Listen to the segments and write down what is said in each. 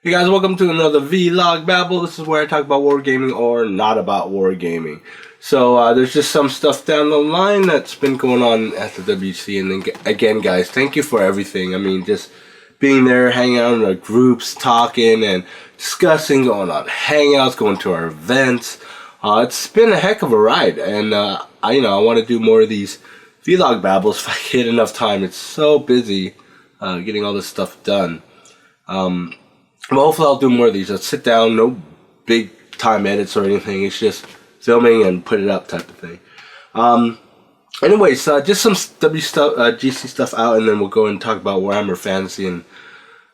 Hey guys, welcome to another vlog Babble. This is where I talk about wargaming or not about wargaming. So there's just some stuff down the line that's been going on at the WGC, and then again guys, thank you for everything. I mean, just being there, hanging out in the groups, talking and discussing, going on hangouts, going to our events. It's been a heck of a ride, and I want to do more of these vlog Babbles if I get enough time. It's so busy getting all this stuff done. Well, hopefully I'll do more of these. I'll sit down, no big time edits or anything. It's just filming and put it up type of thing. Anyways, just some WGC stuff out, and then we'll go and talk about Warhammer Fantasy and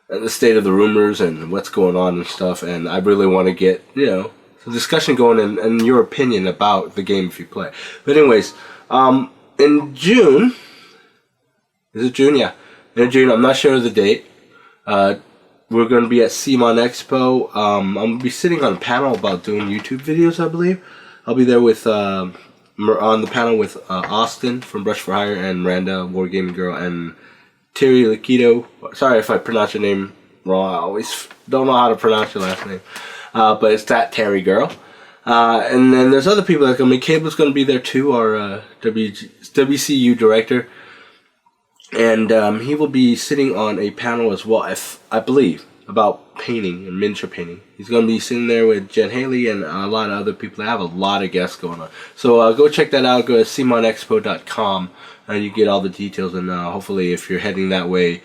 the state of the rumors and what's going on and stuff. And I really want to get, some discussion going and your opinion about the game if you play. But anyways, in June, is it June? Yeah. In June, I'm not sure of the date. We're going to be at CMON Expo. I'm going to be sitting on a panel about doing YouTube videos, I believe. I'll be there with on the panel with Austin from Brush for Hire and Miranda, Wargaming Girl, and Terry Liquido. Sorry if I pronounce your name wrong. I always don't know how to pronounce your last name. But it's that Terry Girl. And then there's other people that are going to be. Cable's going to be there too, our WCU director. And he will be sitting on a panel as well, I believe, about painting and miniature painting. He's going to be sitting there with Jen Haley and a lot of other people. I have a lot of guests going on. So go check that out. Go to cmonexpo.com and you get all the details. And hopefully if you're heading that way,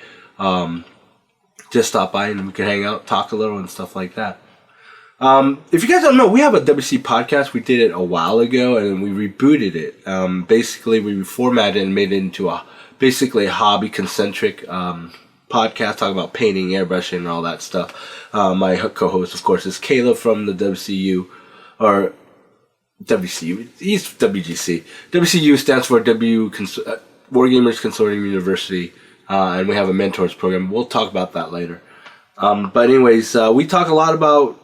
just stop by and we can hang out, talk a little and stuff like that. If you guys don't know, we have a WC podcast. We did it a while ago and we rebooted it. Basically, we reformatted it and made it into basically a hobby-concentric podcast talking about painting, airbrushing, and all that stuff. My co-host, of course, is Caleb from the WCU, or WCU, he's WGC. WCU stands for Wargamers Consortium University, and we have a mentors program. We'll talk about that later. But anyways, we talk a lot about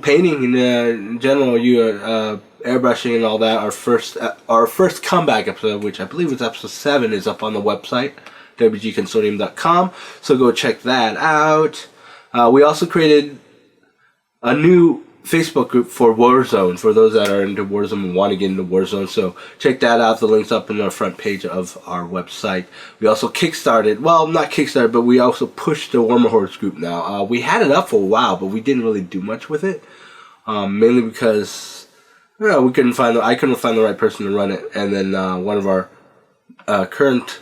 painting in general, airbrushing and all that. Our first comeback episode, which I believe was episode 7, is up on the website, WGConsortium.com. So go check that out. We also created a new Facebook group for Warzone, for those that are into Warzone and want to get into Warzone. So check that out. The link's up in the front page of our website. We also kickstarted, well, not kickstarted, but we also pushed the Warhammer Hordes group now. We had it up for a while, but we didn't really do much with it. Mainly because I couldn't find the right person to run it. And then one of our current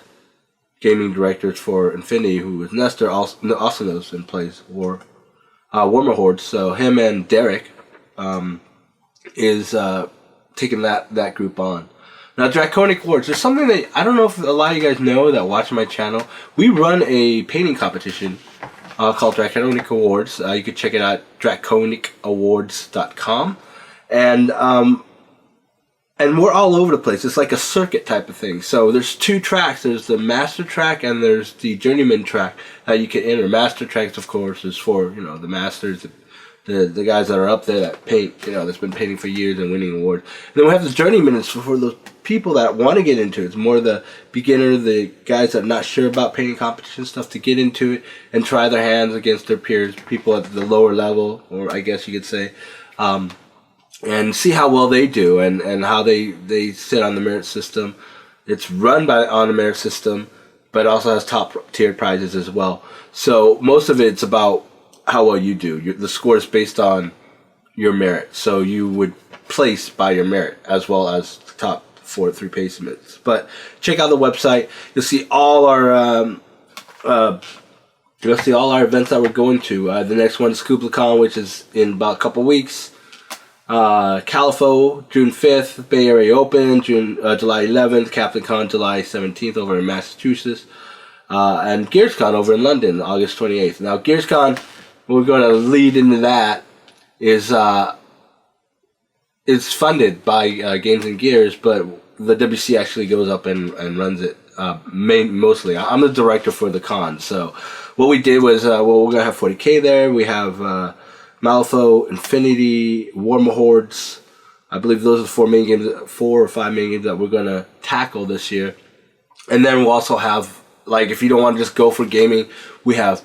gaming directors for Infinity, who is Nestor, also knows and plays Warhammer Hordes. So him and Derek is taking that group on. Now, Draconic Awards. There's something that I don't know if a lot of you guys know that watch my channel. We run a painting competition called Draconic Awards. You can check it out at draconicawards.com. And we're all over the place. It's like a circuit type of thing. So there's 2 tracks. There's the master track and there's the journeyman track that you can enter. Master tracks, of course, is for the masters, the guys that are up there that paint, that's been painting for years and winning awards. And then we have the journeyman. It's for those people that want to get into it. It's more the beginner, the guys that are not sure about painting competition stuff, to get into it and try their hands against their peers, people at the lower level, or I guess you could say. And see how well they do and how they sit on the merit system. It's run on a merit system, but also has top tier prizes as well. So most of it's about how well you do. The score is based on your merit. So you would place by your merit as well as the top 3 placements. But check out the website. You'll see all our events that we're going to. The next one is KublaCon, which is in about a couple weeks. Califo, June 5th, Bay Area Open, July 11th, CaptainCon, July 17th over in Massachusetts, and GearsCon over in London, August 28th. Now, GearsCon, we're going to lead into that, is funded by Games and Gears, but the WC actually goes up and runs it mostly. I'm the director for the con, so what we did was, we're going to have 40K there. We have Malifaux, Infinity, Warhammer Hordes. I believe those are the 4 or 5 main games that we're going to tackle this year. And then we'll also have, if you don't want to just go for gaming, we have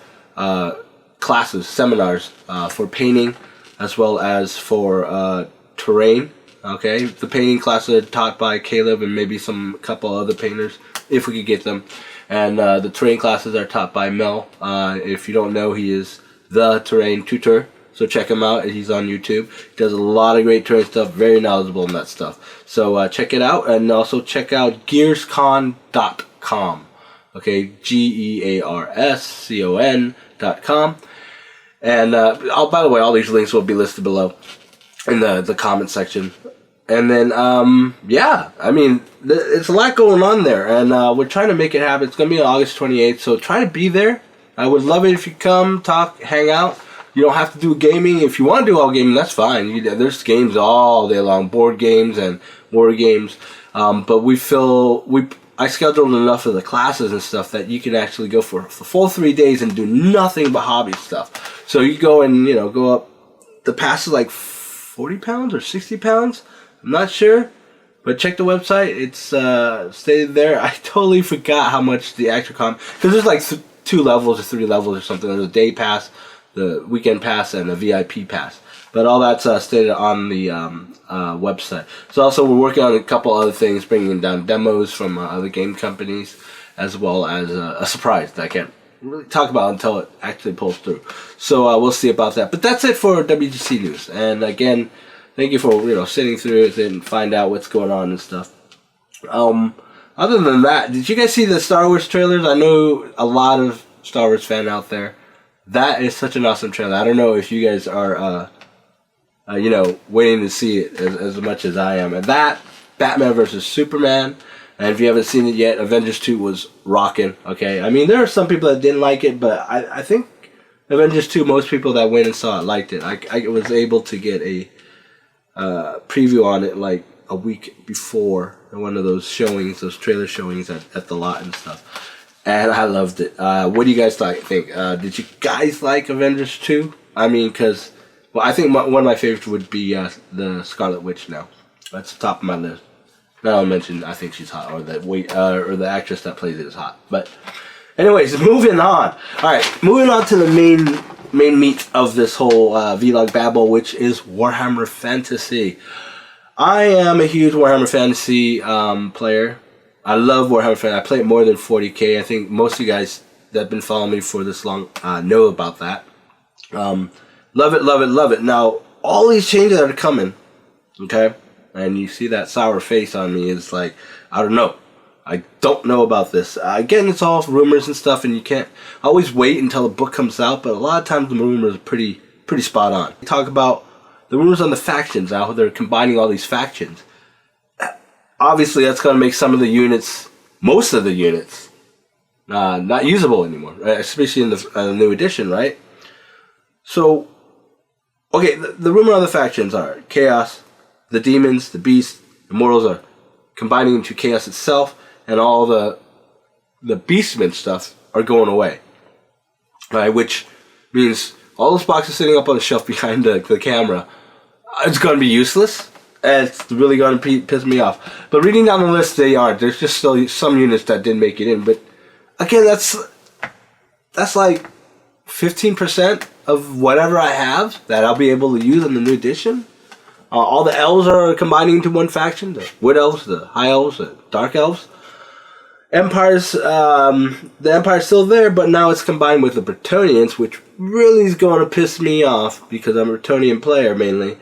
classes, seminars for painting as well as for terrain. Okay, the painting classes are taught by Caleb and maybe some couple other painters if we could get them, and the terrain classes are taught by Mel. If you don't know, he is the terrain tutor, so check him out. He's on YouTube. He does a lot of great terrain stuff, very knowledgeable in that stuff. So check it out, and also check out gearscon.com. Okay, GEARSCON.com. And by the way, all these links will be listed below in the comment section. And then, yeah, I mean, it's a lot going on there, and we're trying to make it happen. It's going to be on August 28th, so try to be there. I would love it if you come, talk, hang out. You don't have to do gaming. If you want to do all gaming, that's fine. There's games all day long, board games and war games. But I scheduled enough of the classes and stuff that you can actually go for full 3 days and do nothing but hobby stuff. So you go and, go up. The pass is like 40 pounds or 60 pounds. I'm not sure, but check the website. It's stated there. I totally forgot how much the actual because there's like 2 levels or 3 levels or something. There's a day pass, the weekend pass, and a VIP pass. But all that's stated on the website. So also we're working on a couple other things, bringing down demos from other game companies, as well as a surprise that I can't really talk about until it actually pulls through. So we'll see about that. But that's it for WGC news. And again, thank you for sitting through it and find out what's going on and stuff. Other than that, did you guys see the Star Wars trailers? I know a lot of Star Wars fan out there. That is such an awesome trailer. I don't know if you guys are waiting to see it as much as I am. And that, Batman vs. Superman, and if you haven't seen it yet, Avengers 2 was rocking, okay? I mean, there are some people that didn't like it, but I think Avengers 2, most people that went and saw it liked it. I was able to get a preview on it like a week before one of those showings, those trailer showings at the lot and stuff. And I loved it. What do you guys think? Did you guys like Avengers 2? I mean, because... Well, I think one of my favorites would be the Scarlet Witch now. That's the top of my list. Not I'll mention I think she's hot, or the actress that plays it is hot. But anyways, moving on. Alright, moving on to the main meat of this whole vlog babble, which is Warhammer Fantasy. I am a huge Warhammer Fantasy player. I love Warhammer Fantasy. I play it more than 40k. I think most of you guys that have been following me for this long know about that. Love it, love it, love it. Now, all these changes that are coming, okay, and you see that sour face on me, is like, I don't know. I don't know about this. Again, it's all rumors and stuff, and you can't always wait until a book comes out, but a lot of times the rumors are pretty spot on. We talk about the rumors on the factions, how they're combining all these factions. Obviously, that's going to make some of the units, most of the units, not usable anymore, right? Especially in the new edition, right? So... Okay, the rumor on the factions are Chaos, the Demons, the Beasts, the Mortals are combining into Chaos itself, and all the Beastmen stuff are going away. Right, which means all those boxes sitting up on the shelf behind the camera, it's going to be useless, and it's really going to piss me off. But reading down the list, they aren't. There's just still some units that didn't make it in, but again, that's like 15% of whatever I have that I'll be able to use in the new edition. All the elves are combining into one faction. The Wood Elves, the High Elves, the Dark Elves. The Empire's still there, but now it's combined with the Bretonnians, which really is going to piss me off because I'm a Bretonnian player mainly.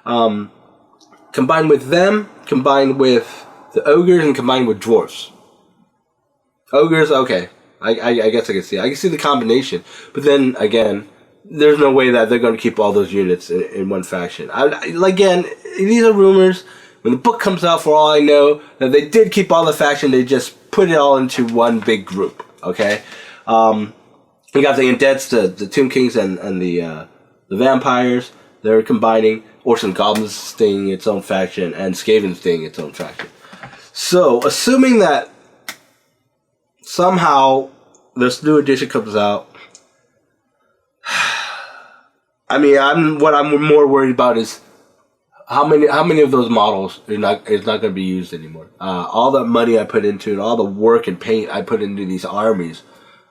Combined with them, combined with the Ogres, and combined with Dwarfs. Ogres, okay. I guess I can see it. I can see the combination. But then, again... There's no way that they're going to keep all those units in one faction. Again, these are rumors. When the book comes out, for all I know, that they did keep all the faction. They just put it all into one big group. Okay, you got the Undeads, the Tomb Kings, and the Vampires. They're combining. Orcs and Goblins staying its own faction, and Skaven staying its own faction. So, assuming that somehow this new edition comes out. I mean, what I'm more worried about is how many of those models is not going to be used anymore. All the money I put into it, all the work and paint I put into these armies,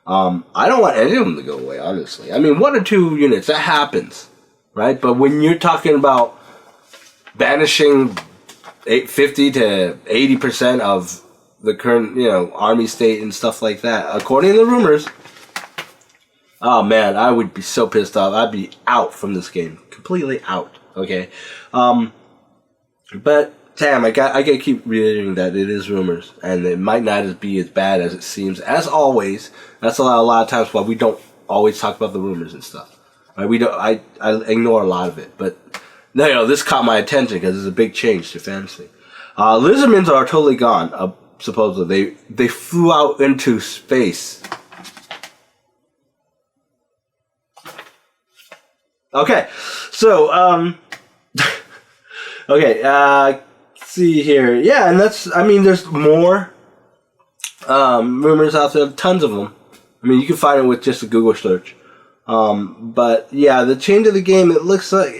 I don't want any of them to go away, honestly. I mean, 1 or 2 units, that happens, right? But when you're talking about banishing 50 to 80% of the current, army state and stuff like that, according to the rumors, oh man, I would be so pissed off. I'd be out from this game, completely out. Okay, but damn, I gotta keep reiterating that it is rumors, and it might not be as bad as it seems. As always, that's a lot of times why we don't always talk about the rumors and stuff. Right? We don't. I ignore a lot of it, but this caught my attention because it's a big change to fantasy. Lizardmans are totally gone. Supposedly, they flew out into space. Okay, so okay. See here, yeah, and there's more rumors out there, tons of them. I mean, you can find it with just a Google search. But yeah, the change of the game, it looks like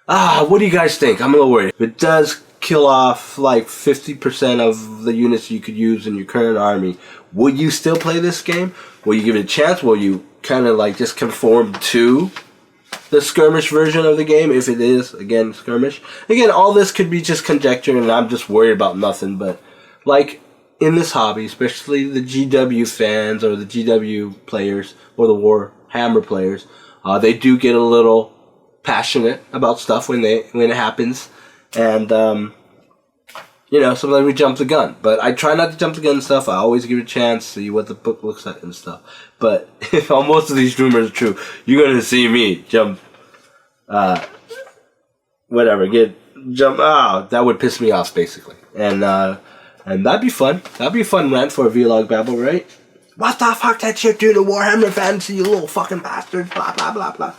what do you guys think? I'm a little worried. It does kill off like 50% of the units you could use in your current army. Will you still play this game? Will you give it a chance? Will you kind of like just conform to the skirmish version of the game, if it is, again, skirmish? Again, all this could be just conjecture, and I'm just worried about nothing, but like in this hobby, especially the GW fans or the GW players or the Warhammer players, they do get a little passionate about stuff when it happens, and sometimes we jump the gun, but I try not to jump the gun and stuff. I always give it a chance, see what the book looks like and stuff. But if most of these rumors are true, you're gonna see me jump, that would piss me off basically, and that'd be fun. That'd be a fun rant for a vlog babble, right? What the fuck that shit do to Warhammer Fantasy, you little fucking bastards, blah blah blah blah.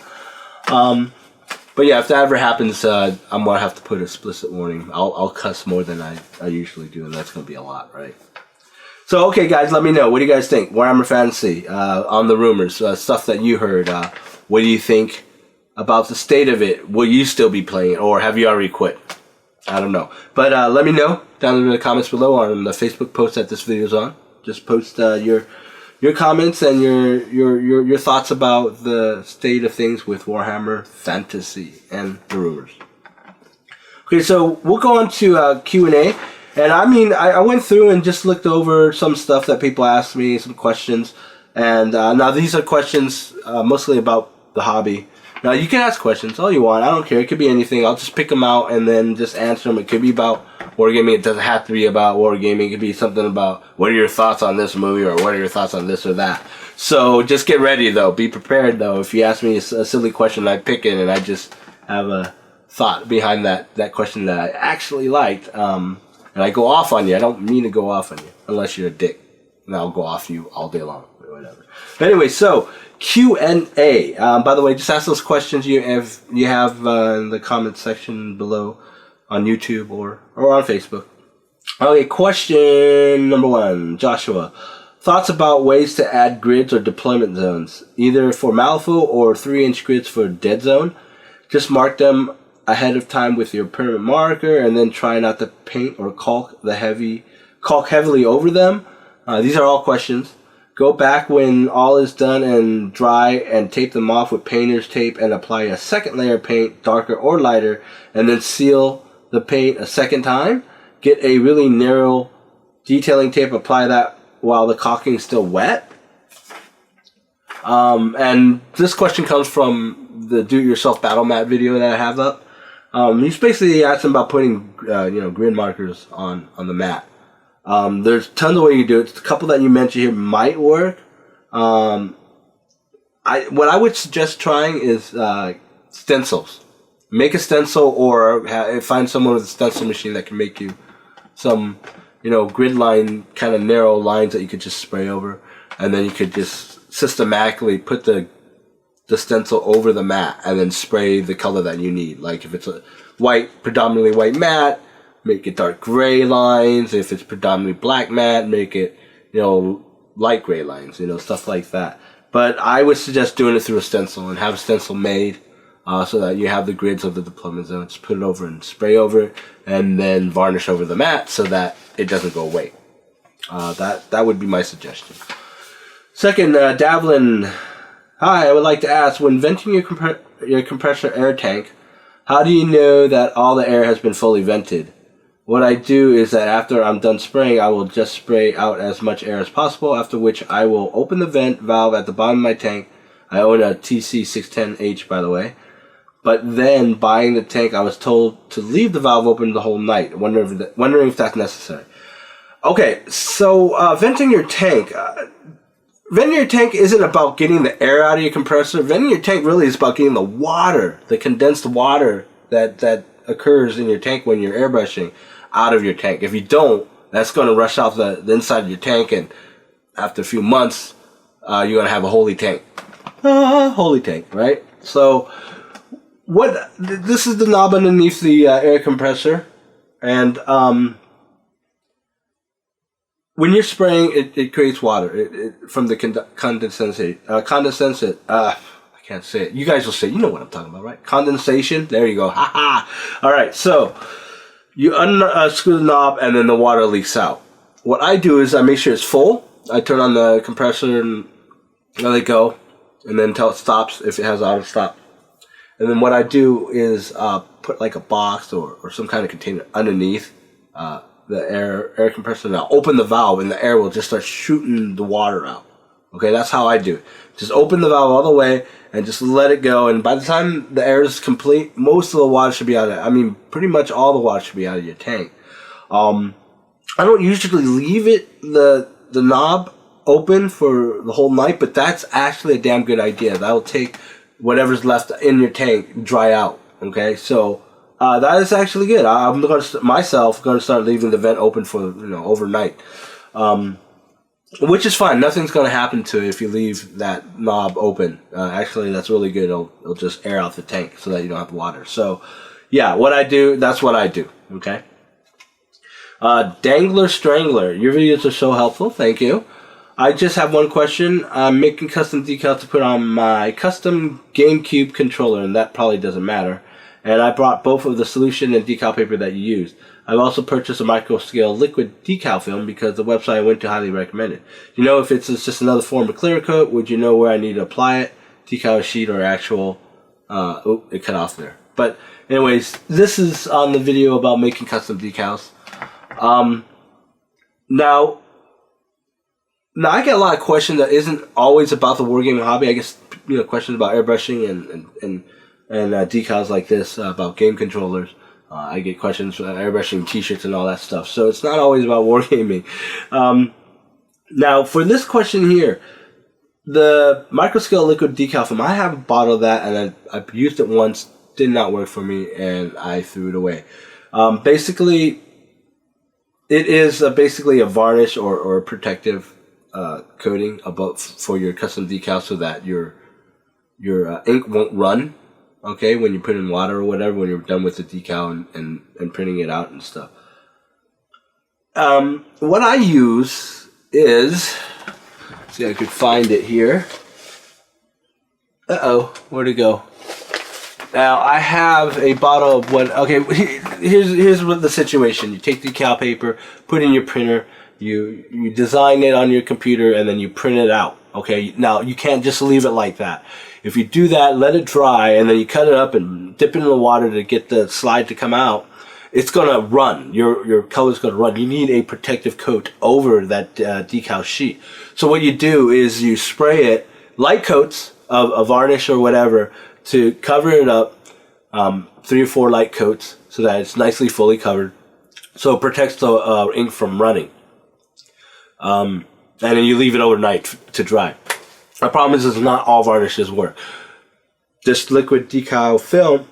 But yeah, if that ever happens, I'm gonna have to put an explicit warning. I'll cuss more than I usually do, and that's gonna be a lot, right? So, okay, guys, let me know. What do you guys think? Warhammer Fantasy, on the rumors, stuff that you heard. What do you think about the state of it? Will you still be playing it, or have you already quit? I don't know. But let me know down in the comments below on the Facebook post that this video is on. Just post your comments and your thoughts about the state of things with Warhammer Fantasy and the rumors. Okay, so we'll go on to Q&A. And I mean, I went through and just looked over some stuff that people asked me, some questions. And now these are questions mostly about the hobby. Now, you can ask questions all you want. I don't care. It could be anything. I'll just pick them out and then just answer them. It could be about wargaming. It doesn't have to be about wargaming. It could be something about what are your thoughts on this movie, or what are your thoughts on this or that. So just get ready, though. Be prepared, though. If you ask me a silly question, I pick it and I just have a thought behind that question that I actually liked. And I go off on you. I don't mean to go off on you, unless you're a dick. And I'll go off you all day long, or whatever. But anyway, so Q&A. By the way, just ask those questions you have in the comment section below on YouTube or on Facebook. Okay, question number 1, Joshua. Thoughts about ways to add grids or deployment zones, either for Malifaux or 3-inch grids for Dead Zone. Just mark them ahead of time with your permanent marker, and then try not to paint or caulk heavily over them. These are all questions. Go back when all is done and dry and tape them off with painter's tape and apply a second layer of paint, darker or lighter, and then seal the paint a second time. Get a really narrow detailing tape, apply that while the caulking is still wet. And this question comes from the do-it-yourself battle mat video that I have up. He's basically asking about putting, grid markers on the mat. There's tons of ways you can do it. A couple that you mentioned here might work. What I would suggest trying is stencils. Make a stencil, or find someone with a stencil machine that can make you some, grid line, kind of narrow lines that you could just spray over, and then you could just systematically put the stencil over the mat and then spray the color that you need. Like if it's a predominantly white mat, make it dark gray lines. If it's predominantly black mat, make it, light gray lines, stuff like that. But I would suggest doing it through a stencil, and have a stencil made so that you have the grids of the deployment zone. Just put it over and spray over it, and then varnish over the mat so that it doesn't go away. That would be my suggestion. Second, Davlin. Hi, I would like to ask, when venting your compressor air tank, how do you know that all the air has been fully vented? What I do is that after I'm done spraying, I will just spray out as much air as possible, after which I will open the vent valve at the bottom of my tank. I own a TC610H, by the way. But then, buying the tank, I was told to leave the valve open the whole night, wondering if that's necessary. Okay, so venting your tank. Venting your tank isn't about getting the air out of your compressor. Venting your tank really is about getting the water, the condensed water that occurs in your tank when you're airbrushing, out of your tank. If you don't, that's going to rush out the inside of your tank, and after a few months, you're going to have a holy tank. Holy tank, right? So, this is the knob underneath the air compressor, and when you're spraying, it creates water from the condensate. I can't say it. You guys will say, you know what I'm talking about, right? Condensation. There you go. Ha ha. All right. So you unscrew the knob, and then the water leaks out. What I do is I make sure it's full. I turn on the compressor and let it go, and then until it stops, if it has auto stop. And then what I do is put like a box or some kind of container underneath the air compressor. Now open the valve, and the air will just start shooting the water out. Okay, that's how I do it. Just open the valve all the way and just let it go. And by the time the air is complete, most of the water should be out of it. I mean, pretty much all the water should be out of your tank. I don't usually leave the knob open for the whole night, but that's actually a damn good idea. That will take whatever's left in your tank dry out. Okay, so that is actually good. I'm going to start leaving the vent open for overnight, which is fine. Nothing's going to happen to it if you leave that knob open. Actually, that's really good. It'll just air out the tank so that you don't have water. So, yeah, that's what I do. Okay. Dangler Strangler, your videos are so helpful. Thank you. I just have one question. I'm making custom decals to put on my custom GameCube controller, and that probably doesn't matter. And I brought both of the solution and decal paper that you used. I've also purchased a micro-scale liquid decal film because the website I went to highly recommended. Do you know if it's just another form of clear coat? Would you know where I need to apply it? Decal sheet or actual... it cut off there. But anyways, this is on the video about making custom decals. Now I get a lot of questions that isn't always about the wargaming hobby. I guess questions about airbrushing and decals like this about game controllers. I get questions for airbrushing t-shirts and all that stuff. So it's not always about wargaming. Now for this question here, the microscale liquid decal film, I have a bottle of that, and I've used it once, did not work for me, and I threw it away. Basically, it is basically a varnish or a protective coating for your custom decal, so that your ink won't run. Okay, when you put in water or whatever, when you're done with the decal and printing it out and stuff. What I use is, see, I could find it here. Where'd it go? Now I have a bottle of what? Okay, here's what the situation. You take the decal paper, put it in your printer, you design it on your computer, and then you print it out. Okay, now you can't just leave it like that. If you do that, let it dry, and then you cut it up and dip it in the water to get the slide to come out, it's gonna run. Your color's gonna run. You need a protective coat over that decal sheet. So what you do is you spray it, light coats of varnish or whatever, to cover it up, 3 or 4 light coats, so that it's nicely fully covered, so it protects the ink from running. And then you leave it overnight to dry. The problem is not all varnishes work. This liquid decal film,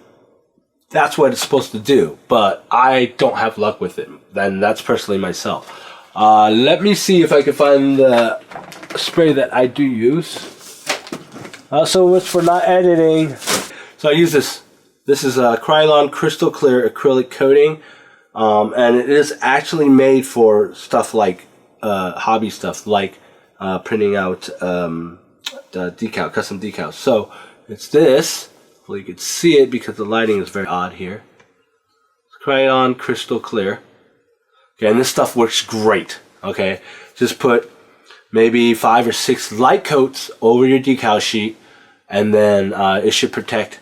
that's what it's supposed to do, but I don't have luck with it. Then that's personally myself. Let me see if I can find the spray that I do use. So it's for not editing. So I use this. This is a Krylon Crystal Clear acrylic coating, and it is actually made for stuff like hobby stuff, like printing out custom decals. So it's this. Well, you can see it because the lighting is very odd here. It's Krylon Crystal Clear. Okay, and this stuff works great. Okay, just put maybe 5 or 6 light coats over your decal sheet, and then it should protect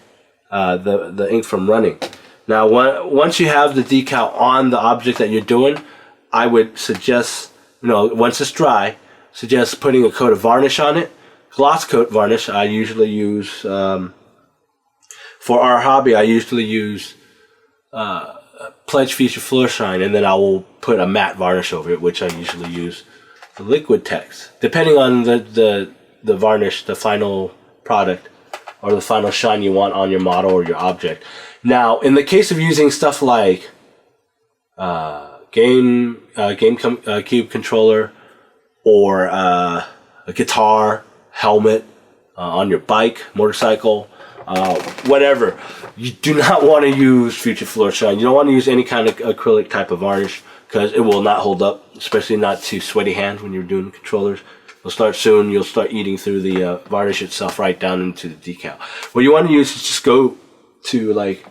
the ink from running. Now, once you have the decal on the object that you're doing, I would suggest, once it's dry, suggest putting a coat of varnish on it. Gloss coat varnish I usually use, for our hobby, I usually use Pledge Feature Floor Shine, and then I will put a matte varnish over it, which I usually use the Liquid Text. Depending on the varnish, the final product, or the final shine you want on your model or your object. Now, in the case of using stuff like GameCube controller, or a guitar, helmet, on your bike, motorcycle, whatever, you do not want to use Future Floor Shine. You don't want to use any kind of acrylic type of varnish, because it will not hold up, especially not to sweaty hands when you're doing controllers. You'll start eating through the varnish itself right down into the decal. What you want to use is just go to like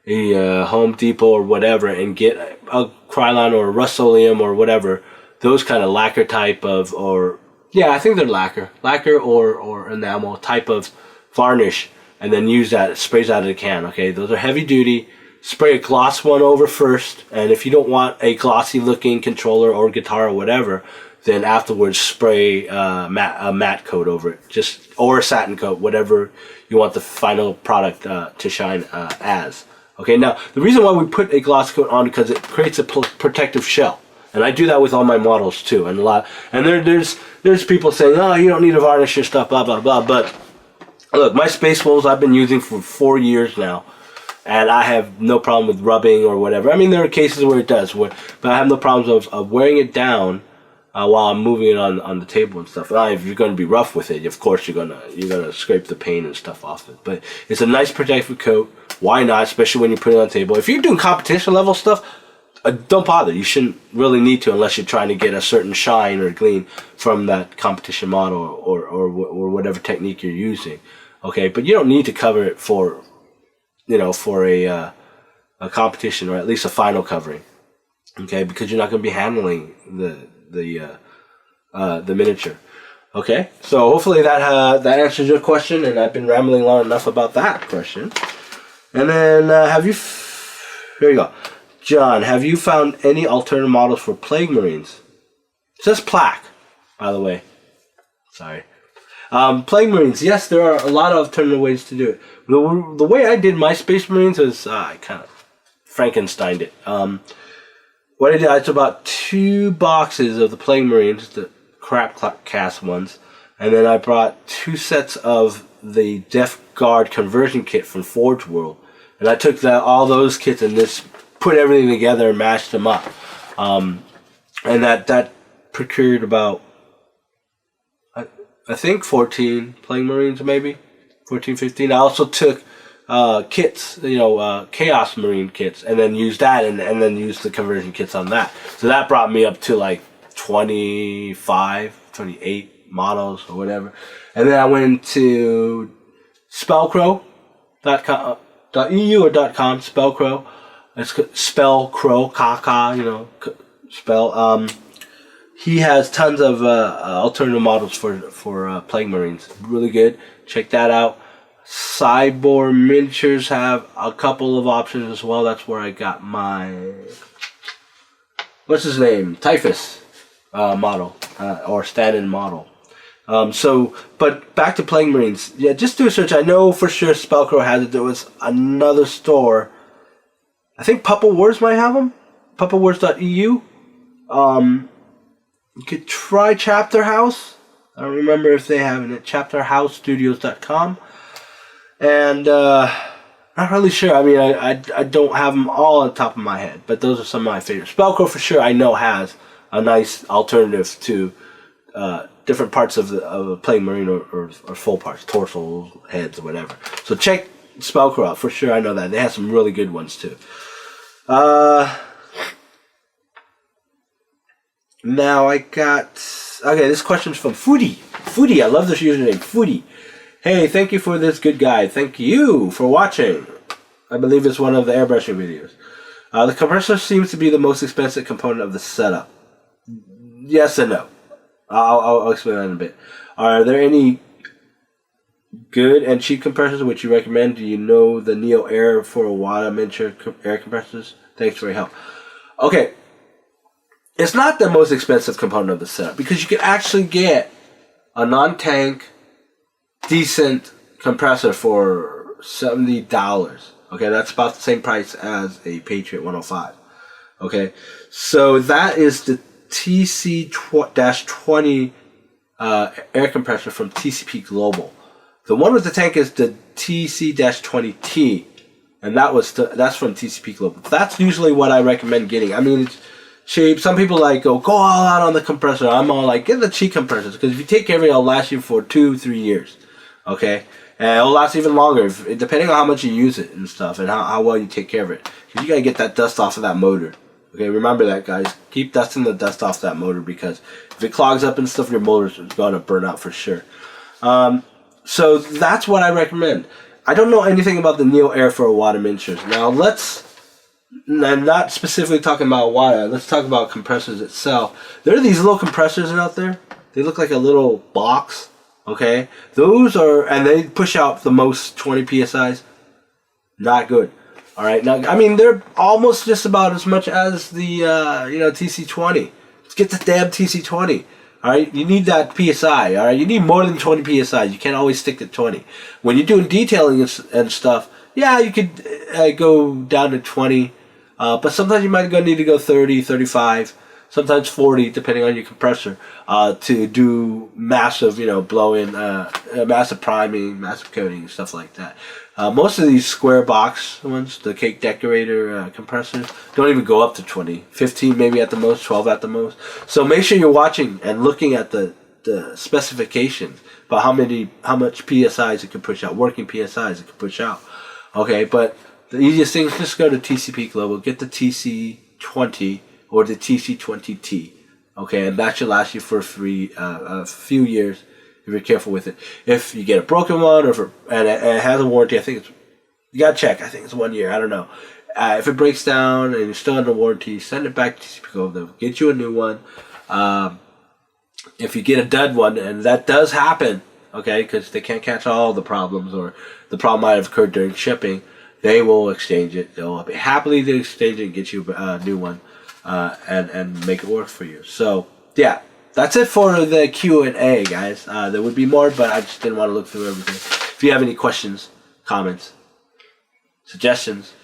a Home Depot or whatever and get a Krylon or a Rust-Oleum or whatever, those kind of lacquer type of, I think they're lacquer or enamel type of varnish, and then use that. It sprays out of the can. Okay, those are heavy duty. Spray a gloss one over first, and if you don't want a glossy looking controller or guitar or whatever, then afterwards spray a matte coat over it, or a satin coat, whatever you want the final product to shine as. Okay, now the reason why we put a gloss coat on, because it creates a protective shell, and I do that with all my models too. And there's people saying, oh, you don't need to varnish your stuff, blah blah blah. But look, my Space Wolves I've been using for 4 years now, and I have no problem with rubbing or whatever. I mean, there are cases where it does, but I have no problems of wearing it down while I'm moving it on the table and stuff. If you're going to be rough with it, of course you're gonna scrape the paint and stuff off it. But it's a nice protective coat. Why not? Especially when you put it on the table. If you're doing competition level stuff, don't bother. You shouldn't really need to, unless you're trying to get a certain shine or gleam from that competition model or whatever technique you're using. Okay, but you don't need to cover it for a competition, or at least a final covering. Okay, because you're not going to be handling the miniature. Okay, so hopefully that answers your question, and I've been rambling long enough about that question. And then here you go, John. Have you found any alternative models for Plague Marines? It says plaque, by the way. Sorry. Plague Marines. Yes, there are a lot of alternative ways to do it. The way I did my Space Marines was I kind of Frankensteined it. What I did, I took about 2 boxes of the Plague Marines, the crap cast ones, and then I brought 2 sets of the Death Guard conversion kit from Forge World, and I took all those kits and just put everything together and mashed them up, and that procured about, I think 14 Plague Marines, maybe 14, 15. I also took kits, Chaos Marine kits, and then used that, and then used the conversion kits on that. So that brought me up to like 25, 28 models or whatever. And then I went to spellcrow.com, .eu or .com, Spellcrow. It's Spellcrow, Kaka, spell. He has tons of alternative models for Plague Marines. Really good. Check that out. Cyborg Miniatures have a couple of options as well. That's where I got my, what's his name? Typhus model, or stand-in model. But back to Plague Marines. Yeah, just do a search. I know for sure Spellcrow has it. There was another store. I think Puppet Wars might have them. PuppetWars.eu. You could try Chapter House. I don't remember if they have it at ChapterHouseStudios.com. And not really sure. I mean, I don't have them all on the top of my head, but those are some of my favorites. Spellcrow for sure I know has a nice alternative to different parts of a Plague Marine or full parts, torsos, heads, or whatever. So check Spellcrow out for sure. I know that they have some really good ones too. Now I got, this question's from Foodie. I love this username, Foodie. Hey, thank you for this good guide. Thank you for watching. I believe it's one of the airbrushing videos. The compressor seems to be the most expensive component of the setup. Yes and no. I'll explain that in a bit. Are there any good and cheap compressors which you recommend? Do you know the Neo Air for Wada miniature air compressors? Thanks for your help. Okay, it's not the most expensive component of the setup because you can actually get a non-tank, decent compressor for $70. Okay, that's about the same price as a Patriot 105. Okay, so that is the TC-20 air compressor from TCP Global. The one with the tank is the TC-20T, and that's from TCP Global. That's usually what I recommend getting. I mean, it's cheap. Some people go all out on the compressor. I'm all like, get the cheap compressors because if you take care of it, it'll last you for 2-3 years. Okay, and it'll last even longer depending on how much you use it and stuff, and how well you take care of it. Because you gotta get that dust off of that motor. Okay, remember that, guys. Keep dusting the dust off that motor because if it clogs up and stuff, your motor's gonna burn out for sure. So that's what I recommend. I don't know anything about the Neo Air for Wada miniatures. Now I'm not specifically talking about Wada. Let's talk about compressors itself. There are these little compressors out there. They look like a little box. Okay, those are, and they push out the most 20 psi's. Not good. All right, now I mean they're almost just about as much as the TC20. Let's get the damn TC20. All right, you need that psi. All right, you need more than 20 psi. You can't always stick to 20. When you're doing detailing and stuff, yeah, you could go down to 20, but sometimes you might need to go 30, 35. Sometimes 40, depending on your compressor, to do massive, blow-in, massive priming, massive coating, stuff like that. Most of these square box ones, the cake decorator compressors, don't even go up to 20. 15 maybe at the most, 12 at the most. So make sure you're watching and looking at the specifications about how much PSIs it can push out, working PSIs it can push out. Okay, but the easiest thing is just go to TCP Global, get the TC20 or the TC20T, okay, and that should last you for a few years if you're careful with it. If you get a broken one, and it has a warranty, I think you gotta check. I think it's 1 year. I don't know. If it breaks down and you're still under warranty, send it back to TCP Global. They'll get you a new one. If you get a dud one, and that does happen, okay, because they can't catch all the problems, or the problem might have occurred during shipping, they will exchange it. They'll be happily to exchange it and get you a new one. And make it work for you. So yeah, that's it for the Q&A, guys. There would be more, but I just didn't want to look through everything. If you have any questions, comments, suggestions,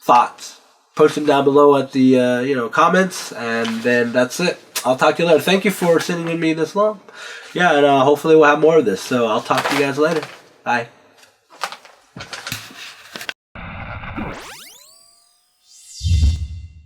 thoughts, post them down below at the comments, and then that's it. I'll talk to you later. Thank you for sitting with me this long. Yeah, and hopefully we'll have more of this. So I'll talk to you guys later. Bye.